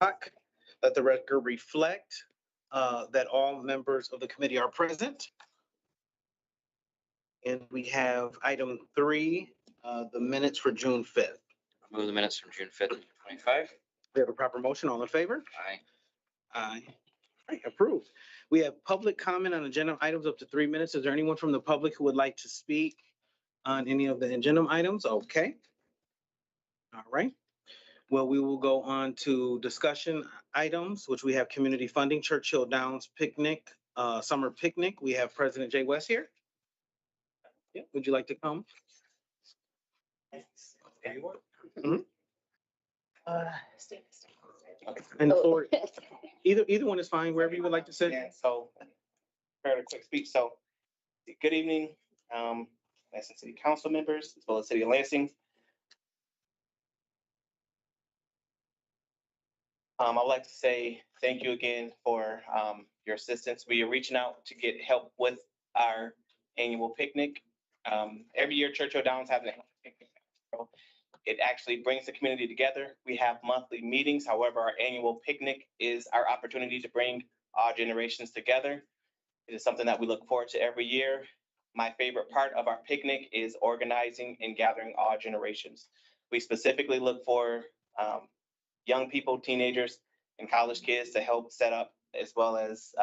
Let the record reflect that all members of the committee are present. And we have item 3, the minutes for June 5th. Move the minutes from June 5th, 2025. We have a proper motion. All in favor? Aye. Aye. All right, approved. We have public comment on agenda items up to 3 minutes. Is there anyone from the public who would like to speak on any of the agenda items? Okay. All right. Well, we will go on to discussion items, which we have community funding, Churchill Downs picnic, summer picnic. We have President Jay West here. Yeah, would you like to come? Anyone? Mhm. Stay. And for either one is fine, wherever you would like to sit. Yeah, so, prepared a quick speech, so, good evening, Lansing City Council members, as well as City of Lansing. I'd like to say thank you again for, your assistance. We are reaching out to get help with our annual picnic. Every year Churchill Downs has a picnic. It actually brings the community together. We have monthly meetings. However, our annual picnic is our opportunity to bring all generations together. It is something that we look forward to every year. My favorite part of our picnic is organizing and gathering all generations. We specifically look for young people, teenagers, and college kids to help set up, as well as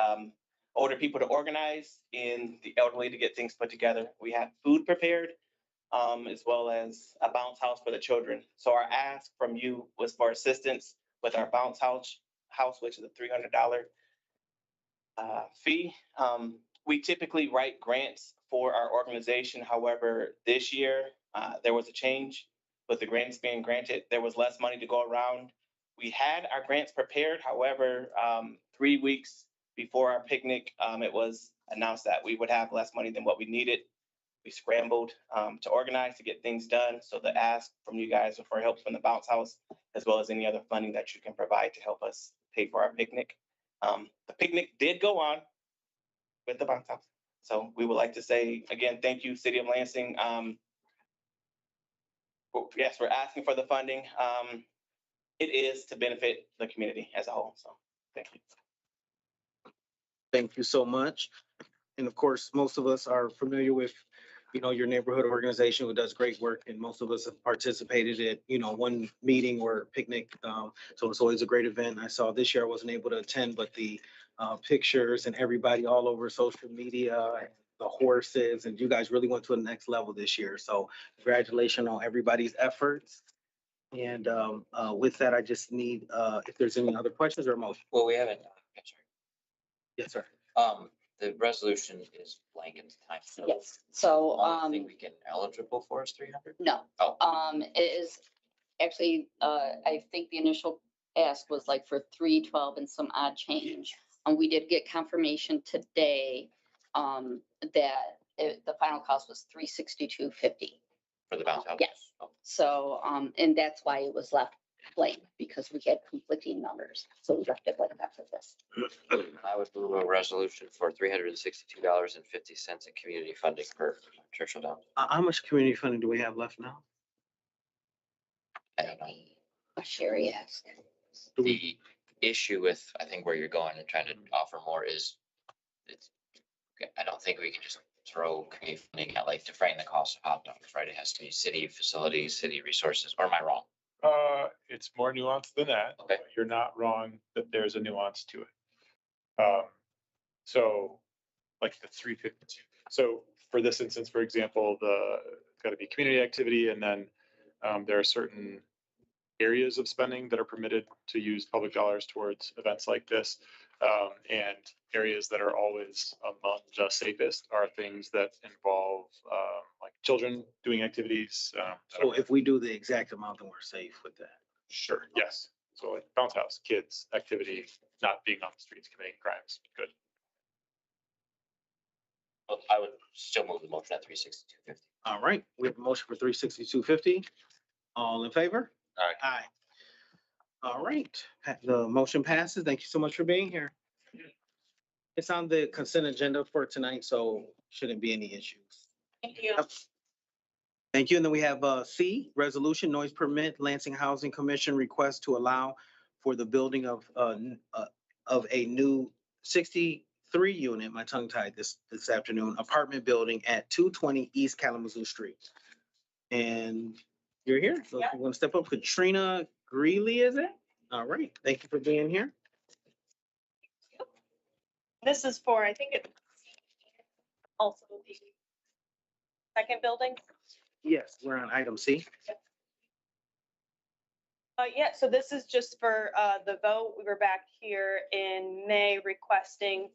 older people to organize and the elderly to get things put together. We have food prepared, as well as a bounce house for the children. So our ask from you was for assistance with our bounce house, which is a $300 fee. We typically write grants for our organization. However, this year there was a change with the grants being granted. There was less money to go around. We had our grants prepared. However, 3 weeks before our picnic, it was announced that we would have less money than what we needed. We scrambled to organize to get things done. So the ask from you guys for help from the bounce house, as well as any other funding that you can provide to help us pay for our picnic. The picnic did go on with the bounce house. So we would like to say, again, thank you, City of Lansing. Yes, we're asking for the funding. It is to benefit the community as a whole. So thank you. Thank you so much. And of course, most of us are familiar with, your neighborhood organization who does great work, and most of us have participated at, one meeting or picnic. So it's always a great event. I saw this year I wasn't able to attend, but the pictures and everybody all over social media, and the horses, and you guys really went to the next level this year. So congratulations on everybody's efforts. And with that, I just need, if there's any other questions or most. Well, we haven't. Yes, sir. The resolution is blank at the time. So Yes, so, I think we can eligible for is 300. no, Oh, it is actually, I think the initial ask was like for 312 and some odd change. And we did get confirmation today, that the final cost was $362.50. for the bounce house. Yes. Oh. So, and that's why it was left blank, because we had conflicting numbers. So we left it like that for this. I would move a resolution for $362.50 in community funding for Churchill Downs. How much community funding do we have left now? I don't know. Sherry asked. The issue with, I think, where you're going and trying to offer more is, I don't think we can just throw community funding at, like, defraying the cost of hot dogs, right? It has to be city facilities, city resources, or am I wrong? It's more nuanced than that. Okay. You're not wrong that there's a nuance to it. So like the 352. So for this instance, for example, it's got to be community activity, and then there are certain areas of spending that are permitted to use public dollars towards events like this. And areas that are always among the safest are things that involve like children doing activities. So if we do the exact amount, then we're safe with that. Sure, yes. So like bounce house, kids, activity, not being on the streets committing crimes. Good. Well, I would still move the motion at 362.50. All right, we have a motion for 362.50. All in favor? Aye. Aye. All right, the motion passes. Thank you so much for being here. It's on the consent agenda for tonight, so shouldn't be any issues. Thank you. Thank you. And then we have C, resolution noise permit, Lansing Housing Commission request to allow for the building of a new 63 unit, my tongue tied this afternoon, apartment building at 220 East Kalamazoo Street. And you're here, so if you want to step up, Katrina Greeley, is it? All right, thank you for being here. This is for, I think it's also the second building. Yes, we're on item C. Yeah, so this is just for the vote. We were back here in May requesting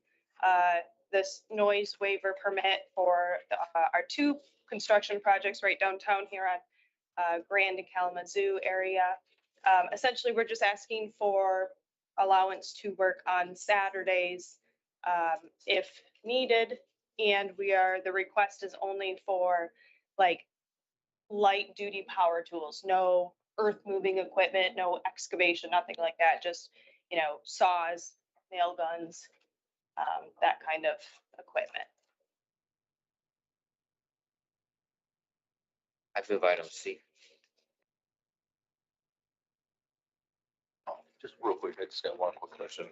this noise waiver permit for our two construction projects right downtown here on Grand and Kalamazoo area. Essentially, we're just asking for allowance to work on Saturdays if needed. And the request is only for like light duty power tools, no earth moving equipment, no excavation, nothing like that. Just, saws, nail guns, that kind of equipment. I move item C. Just real quick, I just got one quick question.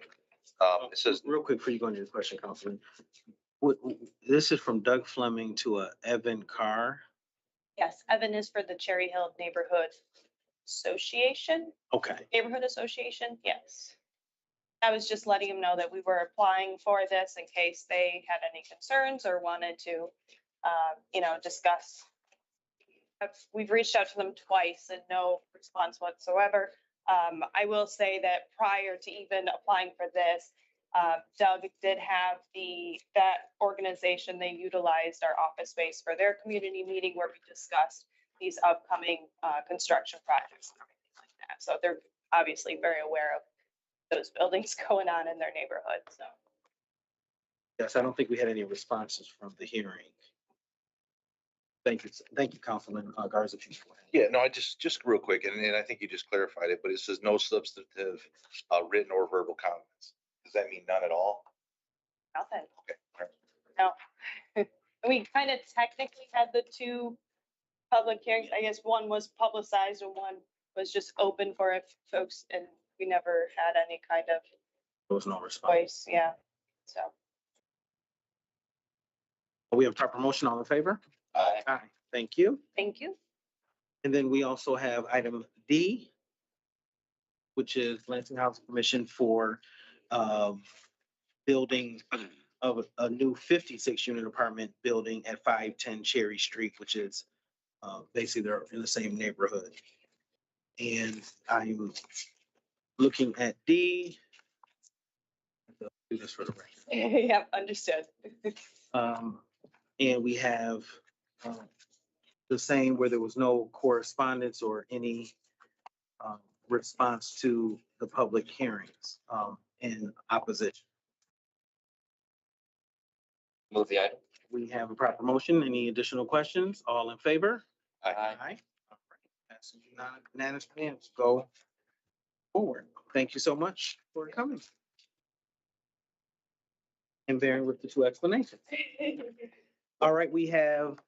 It says, Real quick, before you go into your question, Councilman. This is from Doug Fleming to Evan Carr. Yes, Evan is for the Cherry Hill Neighborhood Association, Okay, yes. I was just letting him know that we were applying for this in case they had any concerns or wanted to, discuss. We've reached out to them twice and no response whatsoever. I will say that prior to even applying for this, Doug did have that organization, they utilized our office space for their community meeting where we discussed these upcoming construction projects and everything like that. So they're obviously very aware of those buildings going on in their neighborhood, so. yes, I don't think we had any responses from the hearing. Thank you, Councilman Garza. If you go ahead. yeah, no, I just real quick, and I think you just clarified it, but it says no substantive written or verbal comments. Does that mean none at all? Nothing. Okay. All right. No. We kind of technically had the two public hearings. I guess one was publicized and one was just open for if folks, and we never had any kind of There was no response. voice. Yeah. So. We have proper motion, all in favor? Aye. Aye. Thank you. Thank you. And then we also have item D, which is Lansing Housing Commission for building of a new 56 unit apartment building at 510 Cherry Street, which is basically they're in the same neighborhood. And I'm looking at D. Do this for the record. Yeah, understood. And we have the same where there was no correspondence or any response to the public hearings in opposition. Move the item. We have a proper motion. Any additional questions? All in favor? Aye. All right. Passes unanimously. Let's go forward. Thank you so much for coming. And bearing with the two explanations. All right, we have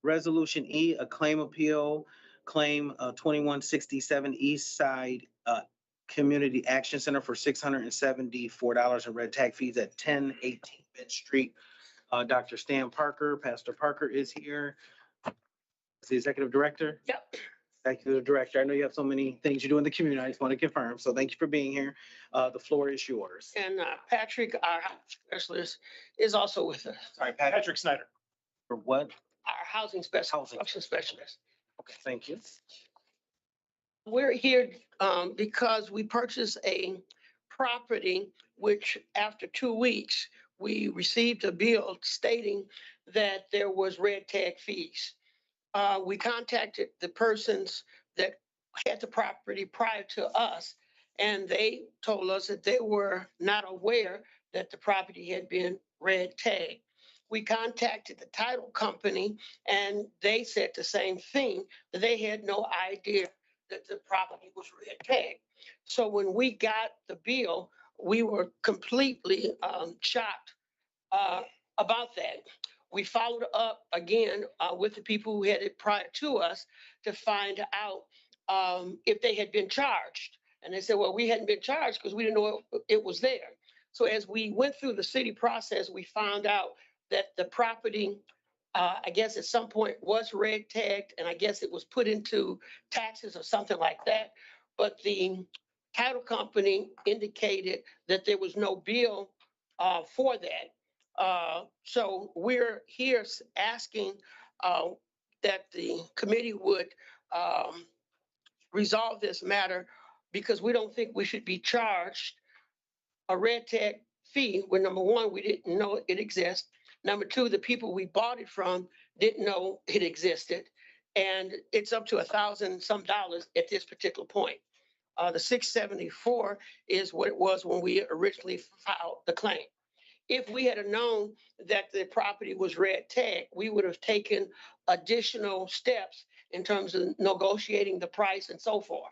Resolution E, a claim appeal, claim 2167 East Side Community Action Center for $674 in red tag fees at 1018 Bench Street. Dr. Stan Parker, Pastor Parker is here. Is the executive director? Yep. Executive director. I know you have so many things you do in the community. I just want to confirm. So thank you for being here. The floor is yours. And Patrick, our housing specialist, is also with us. Sorry, Patrick. Patrick Snyder. For what? Our housing specialist. Okay, thank you. We're here because we purchased a property, which after 2 weeks, we received a bill stating that there was red tag fees. We contacted the persons that had the property prior to us, and they told us that they were not aware that the property had been red tagged. We contacted the title company, and they said the same thing, that they had no idea that the property was red tagged. So when we got the bill, we were completely shocked about that. We followed up again with the people who had it prior to us to find out if they had been charged. And they said, well, we hadn't been charged because we didn't know it was there. So as we went through the city process, we found out that the property, I guess at some point was red tagged, and I guess it was put into taxes or something like that. But the title company indicated that there was no bill for that. So we're here asking that the committee would resolve this matter, because we don't think we should be charged a red tag fee when, number one, we didn't know it exists. Number two, the people we bought it from didn't know it existed. And it's up to $1,000 some at this particular point. The 674 is what it was when we originally filed the claim. If we had known that the property was red tag, we would have taken additional steps in terms of negotiating the price and so forth.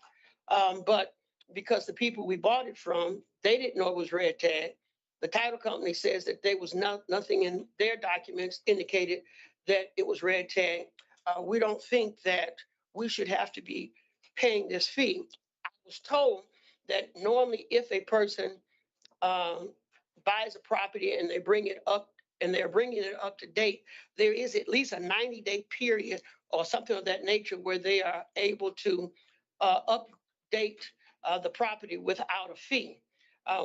But because the people we bought it from, they didn't know it was red tag. The title company says that there was nothing in their documents indicated that it was red tag. We don't think that we should have to be paying this fee. I was told that normally if a person buys a property and they bring it up and they're bringing it up to date, there is at least a 90-day period or something of that nature where they are able to update the property without a fee.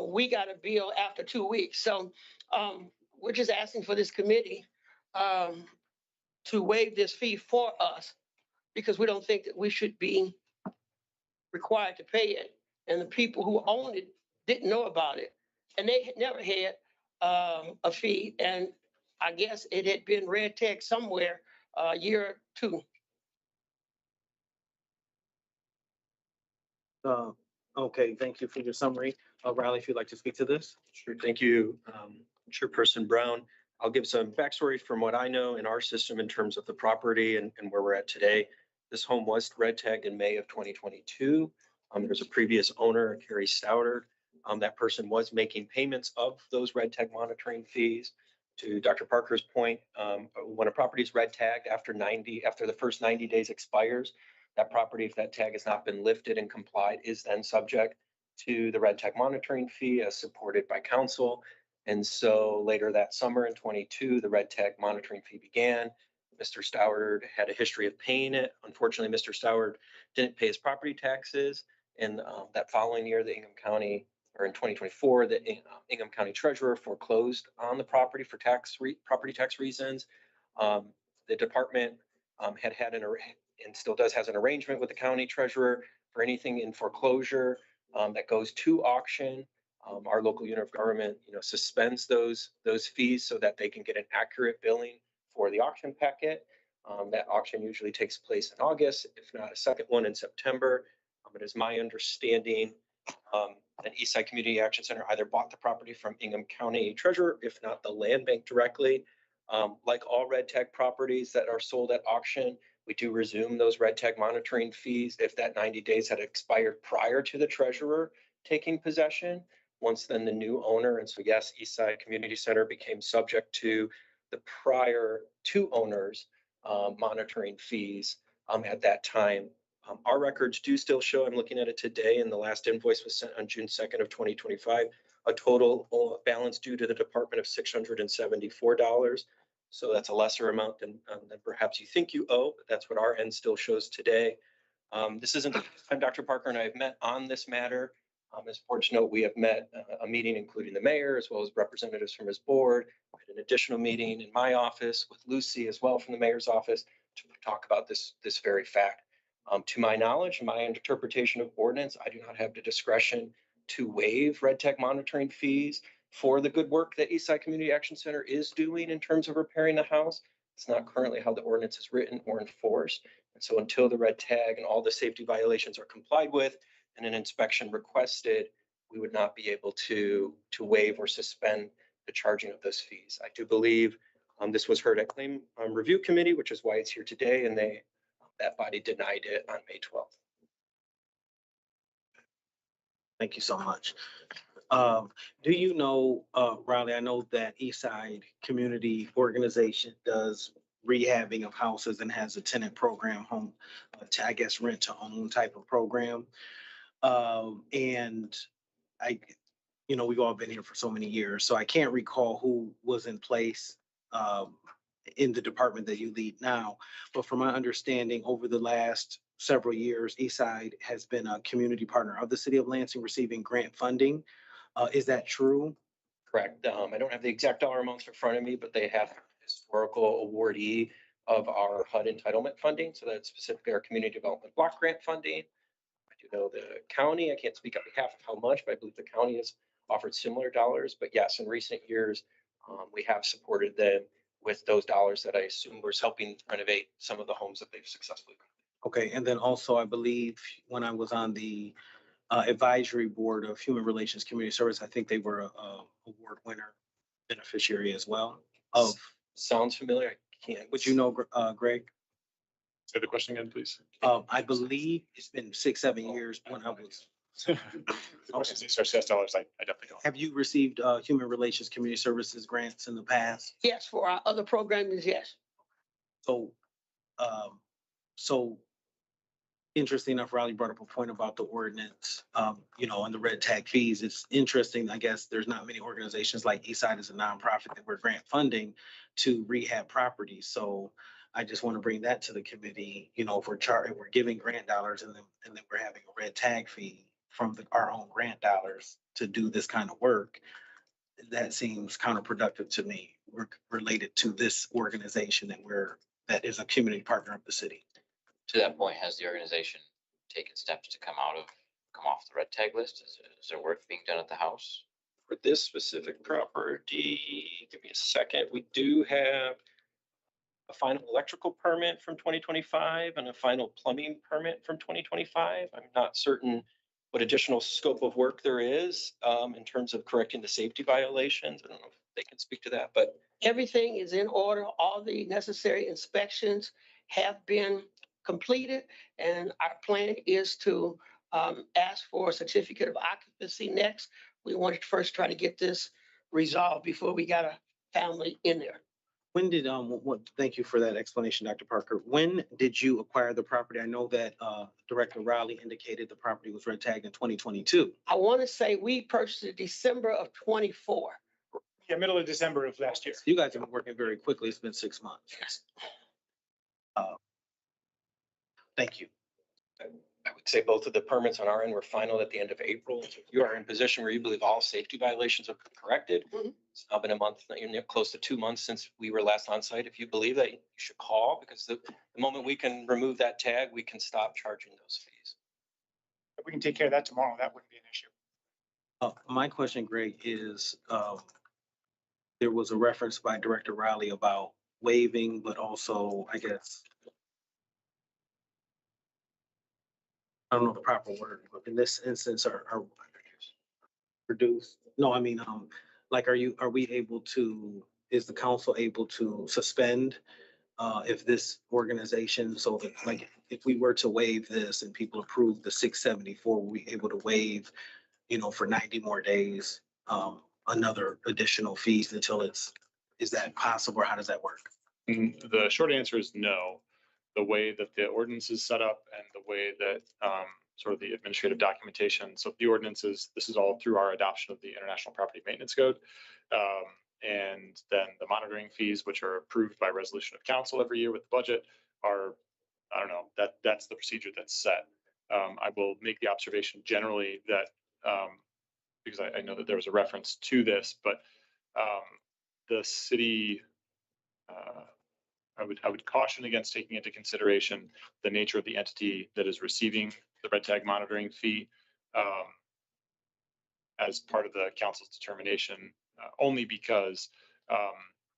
We got a bill after 2 weeks. So we're just asking for this committee to waive this fee for us, because we don't think that we should be required to pay it. And the people who owned it didn't know about it. And they had never had a fee. And I guess it had been red tag somewhere a year or two. Okay, thank you for your summary. Riley, if you'd like to speak to this. Sure, thank you, Chairperson Brown. I'll give some backstory from what I know in our system in terms of the property and where we're at today. This home was red tagged in May of 2022. There's a previous owner, Carrie Stouter. That person was making payments of those red tag monitoring fees. To Dr. Parker's point, when a property is red tagged after the first 90 days expires, that property, if that tag has not been lifted and complied, is then subject to the red tag monitoring fee as supported by council. And so later that summer in 22, the red tag monitoring fee began. Mr. Stouter had a history of paying it. Unfortunately, Mr. Stouter didn't pay his property taxes. And that following year, the Ingham County, or in 2024, the Ingham County Treasurer foreclosed on the property for property tax reasons. The department had and still does has an arrangement with the county treasurer for anything in foreclosure that goes to auction. Our local unit of government, suspends those fees so that they can get an accurate billing for the auction packet. That auction usually takes place in August, if not a second one in September. It is my understanding that Eastside Community Action Center either bought the property from Ingham County Treasurer, if not the land bank directly. Like all red tag properties that are sold at auction, we do resume those red tag monitoring fees if that 90 days had expired prior to the treasurer taking possession. Once then the new owner, and so yes, Eastside Community Center became subject to the prior two owners monitoring fees at that time. Our records do still show, I'm looking at it today, and the last invoice was sent on June 2nd of 2025, a total balance due to the department of $674. So that's a lesser amount than perhaps you think you owe, but that's what our end still shows today. This isn't the first time Dr. Parker and I have met on this matter. As board note, we have met a meeting including the mayor as well as representatives from his board. We had an additional meeting in my office with Lucy as well from the mayor's office to talk about this very fact. To my knowledge, my interpretation of ordinance, I do not have the discretion to waive red tag monitoring fees for the good work that Eastside Community Action Center is doing in terms of repairing the house. It's not currently how the ordinance is written or enforced. And so until the red tag and all the safety violations are complied with and an inspection requested, we would not be able to waive or suspend the charging of those fees. I do believe this was heard at Claim Review Committee, which is why it's here today, and that body denied it on May 12th. Thank you so much. Do you know, Riley, I know that Eastside Community Organization does rehabbing of houses and has a tenant program, home to, I guess, rent to own type of program. And I, you know, we've all been here for so many years, so I can't recall who was in place in the department that you lead now. But from my understanding, over the last several years, Eastside has been a community partner of the city of Lansing receiving grant funding. Is that true? Correct. I don't have the exact dollar amounts in front of me, but they have historical awardee of our HUD entitlement funding. So that's specifically our community development block grant funding. I do know the county, I can't speak on behalf of how much, but I believe the county has offered similar dollars. But yes, in recent years, we have supported them with those dollars that I assume was helping renovate some of the homes that they've successfully. Okay, and then also I believe when I was on the advisory board of Human Relations Community Service, I think they were a award winner beneficiary as well of, Sounds familiar? I can't. would you know, Greg? Say the question again, please. I believe it's been 6, 7 years when I was. The question is HRCS dollars. I definitely don't. Have you received Human Relations Community Services grants in the past? Yes, for our other programs, yes. So, so interesting enough, Riley brought up a point about the ordinance, you know, and the red tag fees. It's interesting, I guess, there's not many organizations like Eastside as a nonprofit that we're grant funding to rehab properties. So I just want to bring that to the committee, you know, if we're we're giving grant dollars and then we're having a red tag fee from our own grant dollars to do this kind of work. That seems counterproductive to me, related to this organization that is a community partner of the city. To that point, has the organization taken steps to come off the red tag list? Is there work being done at the house? For this specific property, give me a second. We do have a final electrical permit from 2025 and a final plumbing permit from 2025. I'm not certain what additional scope of work there is in terms of correcting the safety violations. I don't know if they can speak to that, but Everything is in order. All the necessary inspections have been completed. And our plan is to ask for a certificate of occupancy next. We wanted to first try to get this resolved before we got a family in there. When did, thank you for that explanation, Dr. Parker. When did you acquire the property? I know that Director Riley indicated the property was red tagged in 2022. I want to say we purchased it December of '24. Yeah, middle of December of last year. You guys have been working very quickly. It's been 6 months. Thank you. I would say both of the permits on our end were final at the end of April. You are in position where you believe all safety violations have been corrected. Mhm. It's now been a month, close to 2 months since we were last on site. If you believe that, you should call, because the moment we can remove that tag, we can stop charging those fees. If we can take care of that tomorrow, that wouldn't be an issue. My question, Greg, is there was a reference by Director Riley about waiving, but also, I guess, I don't know the proper word, but in this instance, are reduced? No, I mean, like, are we able to, is the council able to suspend if this organization, so that, like, if we were to waive this and people approve the 674, were we able to waive, you know, for 90 more days, another additional fees until is that possible, or how does that work? The short answer is no. The way that the ordinance is set up and the way that sort of the administrative documentation, so the ordinances, this is all through our adoption of the International Property Maintenance Code. And then the monitoring fees, which are approved by resolution of council every year with the budget, are, I don't know, that's the procedure that's set. I will make the observation generally that, because I know that there was a reference to this, but the city, I would caution against taking into consideration the nature of the entity that is receiving the red tag monitoring fee as part of the council's determination, only because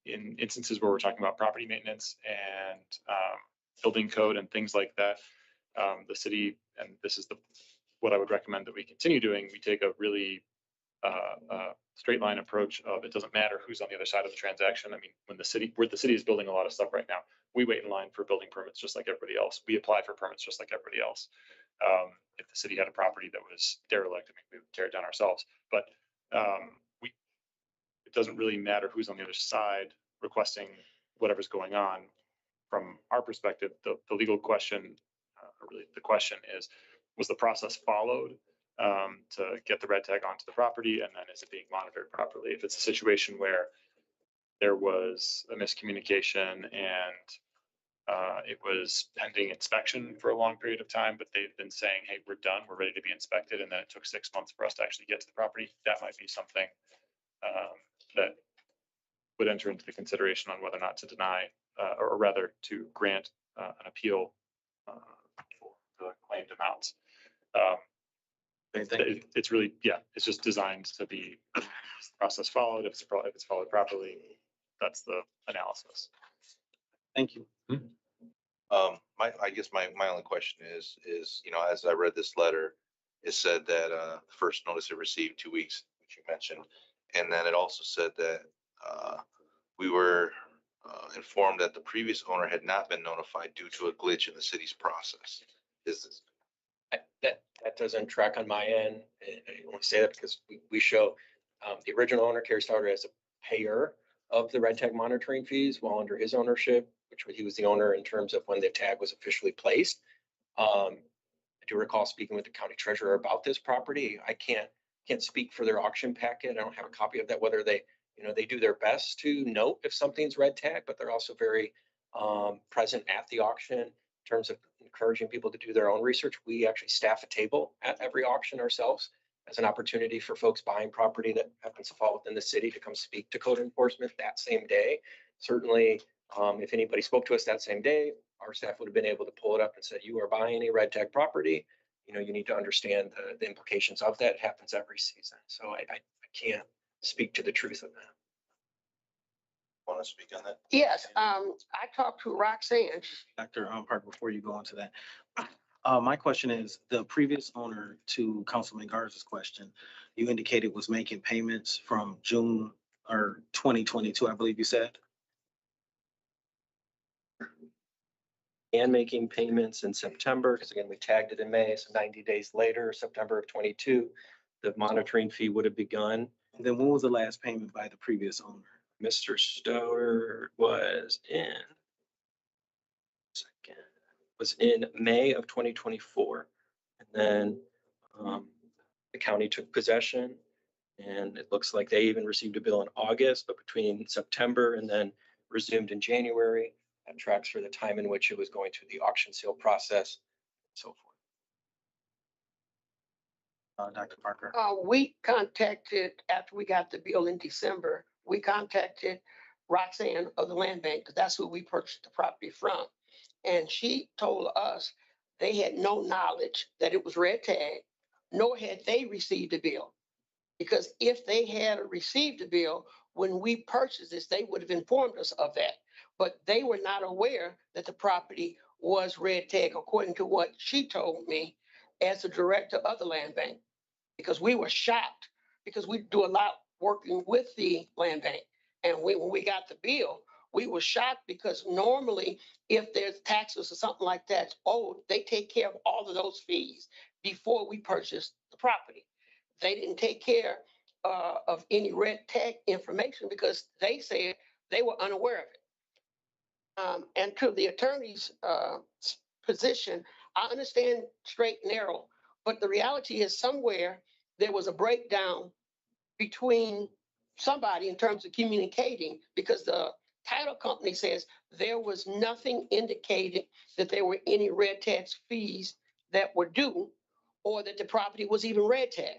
in instances where we're talking about property maintenance and building code and things like that, the city, and this is what I would recommend that we continue doing, we take a really straight line approach of, it doesn't matter who's on the other side of the transaction. I mean, when the city is building a lot of stuff right now, we wait in line for building permits just like everybody else. We apply for permits just like everybody else. If the city had a property that was derelict, I mean, we would tear it down ourselves. But it doesn't really matter who's on the other side requesting whatever's going on. From our perspective, the legal question, or really the question is, was the process followed? to get the red tag onto the property, and then is it being monitored properly? If it's a situation where there was a miscommunication and it was pending inspection for a long period of time, but they've been saying, hey, we're done, we're ready to be inspected, and then it took 6 months for us to actually get to the property, that might be something that would enter into the consideration on whether or not to deny, or rather to grant an appeal for the claimed amounts. Okay, thank you. It's really, yeah, it's just designed to be process followed. If it's followed properly, that's the analysis. Thank you. I guess my only question is, as I read this letter, it said that, first notice it received 2 weeks, which you mentioned. And then it also said that, we were, informed that the previous owner had not been notified due to a glitch in the city's process. Is this? That doesn't track on my end. I want to say that because we show the original owner, Kerry Starter, as a payer of the red tag monitoring fees while under his ownership, which he was the owner in terms of when the tag was officially placed. I do recall speaking with the county treasurer about this property. I can't speak for their auction packet. I don't have a copy of that, whether they do their best to note if something's red tag, but they're also very present at the auction in terms of encouraging people to do their own research. We actually staff a table at every auction ourselves as an opportunity for folks buying property that happens to fall within the city to come speak to code enforcement that same day. Certainly, if anybody spoke to us that same day, our staff would have been able to pull it up and said, you are buying a red tag property. You need to understand the implications of that. It happens every season. So I can't speak to the truth of that. Want to speak on that? Yes, I talked to Roxanne. Dr. Park, before you go on to that. My question is, the previous owner, to Councilman Garza's question, you indicated was making payments from June or 2022, I believe you said? And making payments in September, because again, we tagged it in May, so 90 days later, September of 22, the monitoring fee would have begun. And then when was the last payment by the previous owner? Mr. Stower was in May of 2024. And then the county took possession, and it looks like they even received a bill in August, but between September and then resumed in January. That tracks for the time in which it was going through the auction sale process and so forth. Dr. Parker? We contacted, after we got the bill in December, we contacted Roxanne of the Land Bank, because that's who we purchased the property from. And she told us they had no knowledge that it was red tag, nor had they received a bill. Because if they had received a bill, when we purchased this, they would have informed us of that. But they were not aware that the property was red tag, according to what she told me as the director of the Land Bank. Because we were shocked, because we do a lot working with the Land Bank. And when we got the bill, we were shocked, because normally if there's taxes or something like that owed, they take care of all of those fees before we purchase the property. They didn't take care of any red tag information because they said they were unaware of it. And to the attorney's position, I understand straight and narrow, but the reality is somewhere there was a breakdown between somebody in terms of communicating, because the title company says there was nothing indicated that there were any red tax fees that were due, or that the property was even red tag.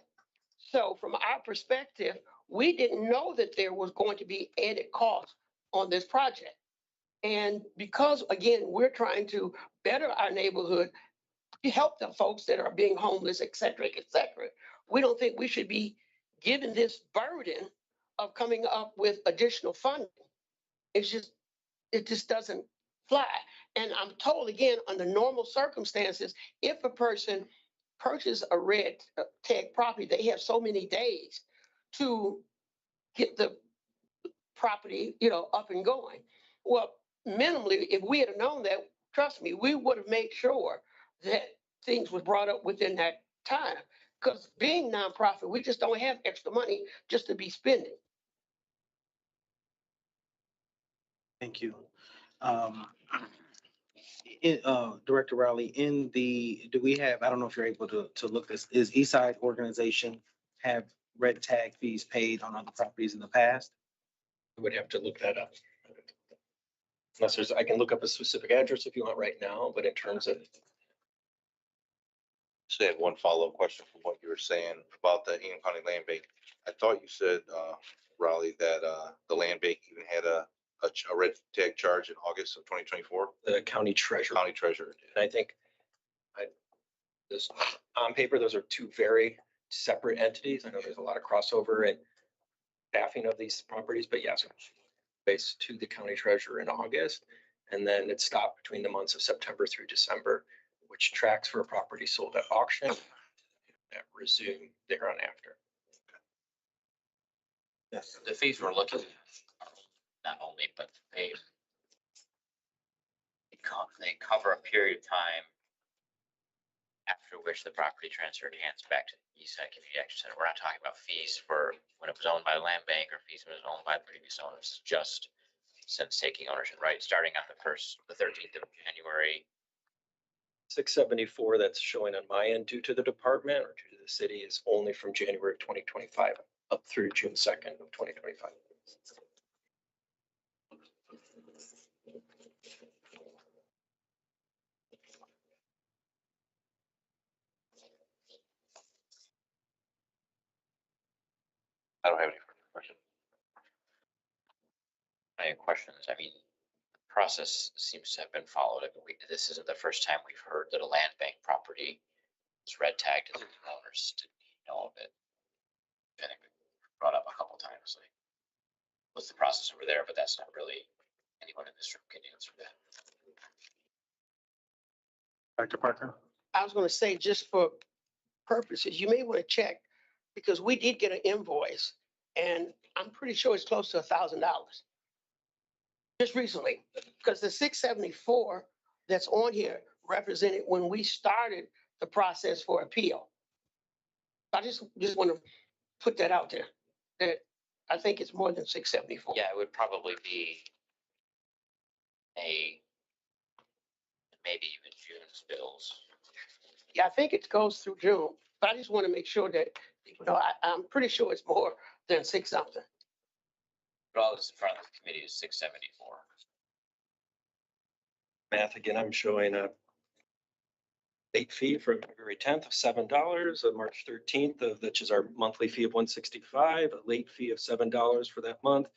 So from our perspective, we didn't know that there was going to be added cost on this project. And because, again, we're trying to better our neighborhood, to help the folks that are being homeless, et cetera, we don't think we should be given this burden of coming up with additional funding. It just doesn't fly. And I'm told, again, under normal circumstances, if a person purchases a red tag property, they have so many days to get the property, up and going. Well, minimally, if we had known that, trust me, we would have made sure that things was brought up within that time. Because being nonprofit, we just don't have extra money just to be spending. Thank you. Director Rowley, do we have, I don't know if you're able to look this, is Eastside Organization have red tag fees paid on other properties in the past? I would have to look that up. Unless there's, I can look up a specific address if you want right now, but in terms of, Just had one follow-up question from what you were saying about the Enum County Land Bank. I thought you said, Raleigh, that, the land bank even had a red tag charge in August of 2024. the county treasurer. County treasurer. And I think this, on paper, those are two very separate entities. I know there's a lot of crossover and staffing of these properties, but yes, based to the county treasurer in August. And then it stopped between the months of September through December, which tracks for a property sold at auction that resume thereafter. Yes. The fees we're looking at, are not only, but they cover a period of time after which the property transferred hands back to the Eastside Community Action Center. We're not talking about fees for when it was owned by the land bank or fees when it was owned by the previous owners, just since taking ownership, right? Starting on the 13th of January. 674 that's showing on my end due to the department or due to the city is only from January of 2025 up through June 2nd of 2025. I don't have any further questions. I have questions. I mean, the process seems to have been followed. I mean, this isn't the first time we've heard that a land bank property was red tagged and the owners didn't know of it. I think we brought up a couple times, like, what's the process over there? But that's not really, anyone in this room can answer that. Dr. Parker? I was gonna say, just for purposes, you may want to check, because we did get an invoice, and I'm pretty sure it's close to $1,000. Just recently, because the 674 that's on here represented when we started the process for appeal. I just want to put that out there, that I think it's more than 674. Yeah, it would probably be maybe even June's bills. Yeah, I think it goes through June, but I just want to make sure that, people know, I'm pretty sure it's more than 6 something. But all this in front of the committee is 674. Math again, I'm showing a late fee for February 10th of $7, of March 13th of, which is our monthly fee of $165, a late fee of $7 for that month.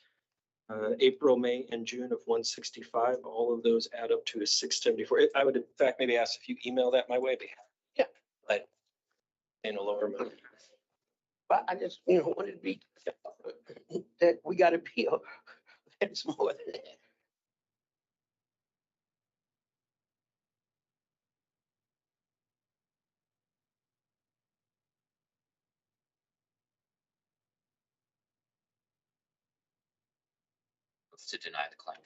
April, May, and June of $165. All of those add up to a $674. I would in fact maybe ask if you email that my way. Yeah. But in a lower amount. But I just, wanted to be, that we got appeal. It's more than that. To deny the claim.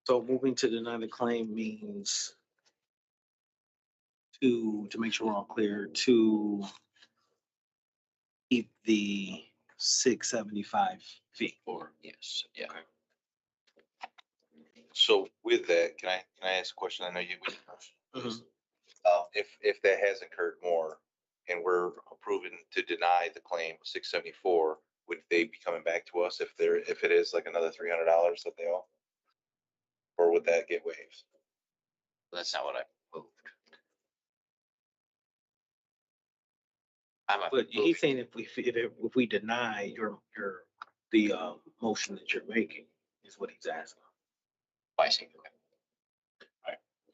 So moving to deny the claim means to make sure we're all clear, to keep the 675 fee. Or, yes, yeah. So with that, can I ask a question? I know you. Mhm. If that has incurred more and we're approving to deny the claim 674, would they be coming back to us if it is like another $300 that they owe? Or would that get waived? That's not what I moved. But he's saying if we deny the motion that you're making is what he's asking. Biasing.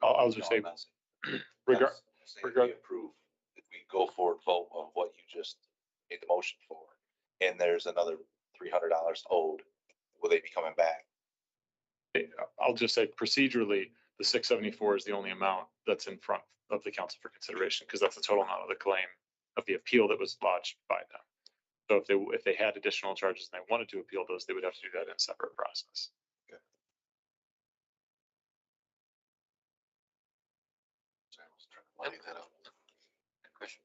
I'll just say, No, I'm not saying- regard, I'm saying if we approve, if we go forward, vote of what you just made the motion for, and there's another $300 owed, will they be coming back? I'll just say procedurally, the 674 is the only amount that's in front of the council for consideration, because that's the total amount of the claim of the appeal that was lodged by them. So if they had additional charges and they wanted to appeal those, they would have to do that in a separate process. So I was trying to line that up. Good question.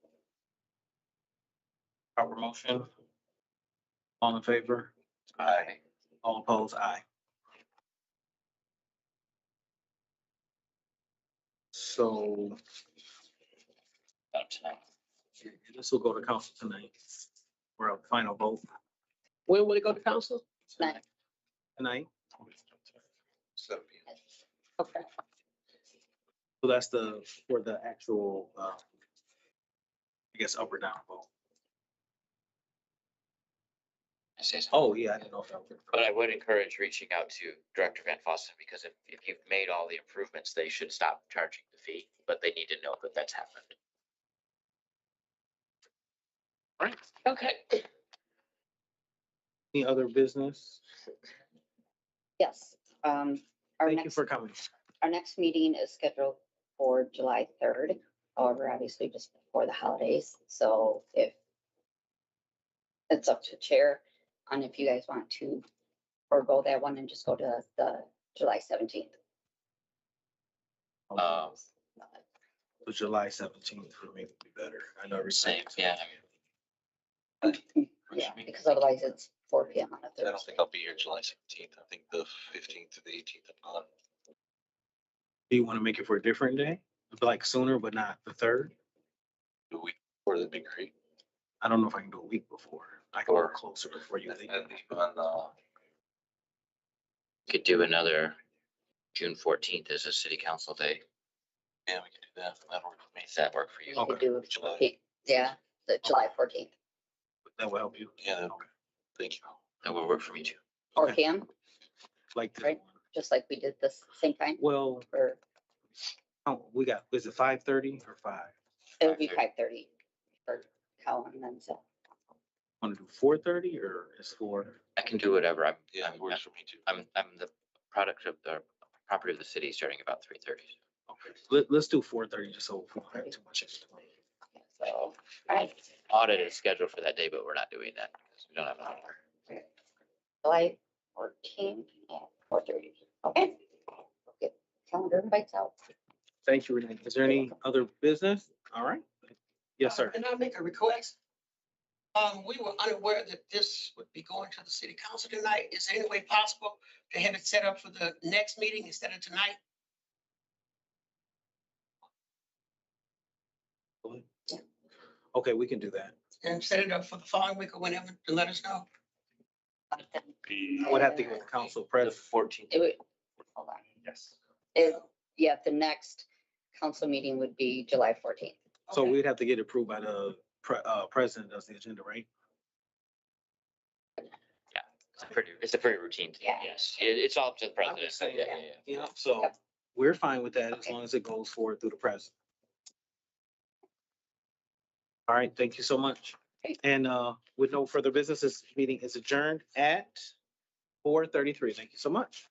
Proper motion. All in favor? Aye. All opposed? Aye. So Up tonight. this will go to council tonight. For a final vote When will it go to council? Tonight. tonight. 7 p.m. Okay. So that's for the actual, I guess, up or down vote. I say so. Oh, yeah, I didn't know if that was. But I would encourage reaching out to Director Van Fossen, because if you've made all the improvements, they should stop charging the fee, but they need to know that that's happened. Okay. Any other business? Yes. Our Thank you next, for coming. our next meeting is scheduled for July 3rd. However, obviously just before the holidays. So if it's up to chair on if you guys want to forego that one and just go to the July 17th. So July 17th for me would be better. I know. Same, everything's- yeah. Yeah, because otherwise it's 4 PM on a I don't think Thursday. I'll be here July 17th. I think the 15th to the 18th I'm gone. Do you want to make it for a different day? Like sooner, but not the 3rd? The week before, that'd be great. I don't know if I can do a week before. I can work closer before you leave. And on, Could do another June 14th as a city council day. yeah, we can do that. That'll work for me. Does that work for you? We could do, July. yeah, the July 14th, That will help you. Yeah, thank you. That will work for me too. 4 Okay. PM, Like this Right. one. just like we did this same time, Well, or oh, we got, is it 5:30 or 5? it would be 5:30. 5:30 for Colin and then so. Want to do 4:30 or is 4? I can do whatever. Yeah, it works for me too. I'm the product of the property of the city starting about 3:30. Okay, let's do 4:30 just so we don't have too much. So All right, audit is scheduled for that day, but we're not doing that because we don't have an auditor. July 14th at 4:30. Okay. Get calendar invites out. Thank you, Renee. Is there any other business? All right. Yes, sir. Can I make a request? We were unaware that this would be going to the city council tonight. Is there any way possible to have it set up for the next meeting instead of tonight? Okay, we can do that. And set it up for the following week or whenever to let us know? I would have to get council The president. 14th. It would, hold on. Yes. Yeah, the next council meeting would be July 14th. So Okay. we'd have to get approved by the president of the agenda, right? It's a pretty routine thing, Yeah. yes. It's all up to the I'm president. just saying, Yeah, yeah, yeah. Yeah, so Yep. we're fine with that as Okay. long as it goes forward through the president. All right, thank you so much. Okay. And with no further business, this meeting is adjourned at 4:33. Thank you so much.